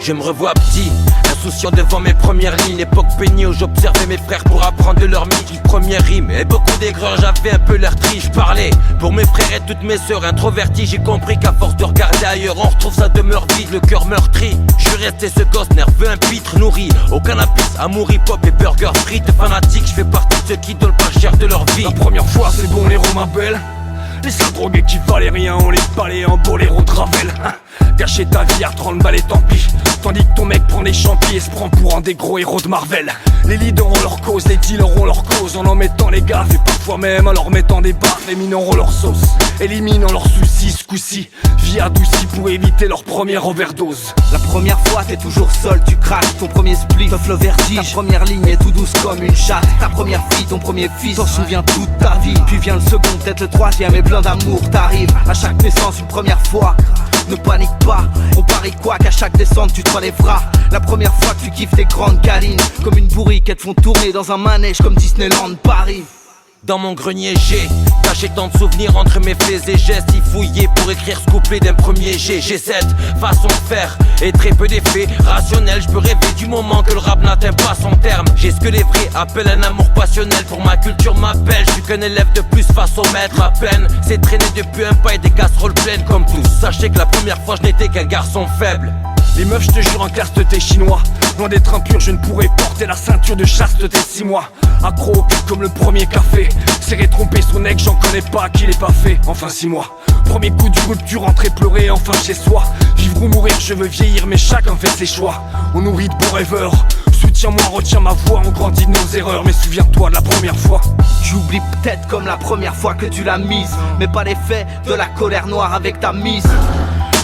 Je me revois petit, insouciant devant mes premières lignes. Époque bénie où j'observais mes frères pour apprendre de leur mythe. Première rime et beaucoup d'aigreur, j'avais un peu l'air triste. Je parlais pour mes frères et toutes mes sœurs introverties. J'ai compris qu'à force de regarder ailleurs, on retrouve sa demeure vide, le cœur meurtri. Je suis resté ce gosse nerveux, un pitre nourri au cannabis, amour hip-hop et burger frites. Fanatique, je fais partie de ceux qui donnent pas cher de leur vie. La première fois c'est bon les Romains belles. Les sales drogués qui valaient rien, on les balait en boléro de Ravel. Gâcher ta vie à 30 balles et tant pis. Tandis que ton mec prend des champis et se prend pour un des gros héros de Marvel. Les leaders ont leur cause, les dealers ont leur cause. En mettant les gaffes et parfois même en leur mettant des baffes. Les mineurs ont leur sauce, éliminant leurs soucis ce coup-ci. Vie adoucie pour éviter leur première overdose. La première fois t'es toujours seul, tu craques ton premier split, sauf le vertige. Ta première ligne est tout douce comme une chatte. Ta première fille, ton premier fils, t'en souviens toute ta vie. Puis vient le second, peut-être le troisième et plein d'amour t'arrives. À chaque naissance une première fois. Ne panique pas, on parie quoi qu'à chaque descente tu te relèveras. La première fois que tu kiffes tes grandes câlines, comme une bourrique elles te font tourner dans un manège comme Disneyland Paris. Dans mon grenier j'ai caché tant de souvenirs entre mes faits et gestes. Y fouiller pour écrire ce couplet d'un premier G. J'ai cette façon de faire et très peu d'effets rationnels. Je peux rêver du moment que le rap n'atteint pas son terme. J'ai ce que les vrais appellent un amour passionnel. Pour ma culture m'appelle, je suis qu'un élève de plus face au maître. Ma peine c'est traîner depuis un pas et des casseroles pleines comme tous. Sachez que la première fois je n'étais qu'un garçon faible. Les meufs je te jure en classe de tes chinois. Loin d'être impur je ne pourrais porter la ceinture de chasteté 6 mois. Accro au cul comme le premier café. Serrer tromper son ex j'en connais pas qui l'ait pas fait. Enfin 6 mois. Premier coup de rupture, rentrer pleurer enfin chez soi. Vivre ou mourir je veux vieillir mais chacun fait ses choix. On nourrit de beaux rêveurs. Soutiens-moi, retiens ma voix, on grandit de nos erreurs. Mais souviens-toi de la première fois. Tu oublies peut-être comme la première fois que tu l'as mise, mais pas l'effet de la colère noire avec ta mise.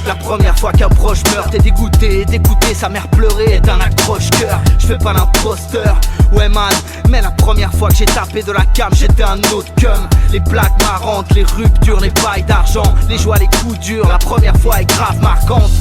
La première fois qu'un proche meurt, t'es dégoûté, d'écouter sa mère pleurer est un accroche-cœur. Je fais pas l'imposteur, ouais man, mais la première fois que j'ai tapé de la cam, j'étais un autre cum. Les blagues marrantes, les ruptures, les bails d'argent, les joies, les coups durs, la première fois est grave marquante.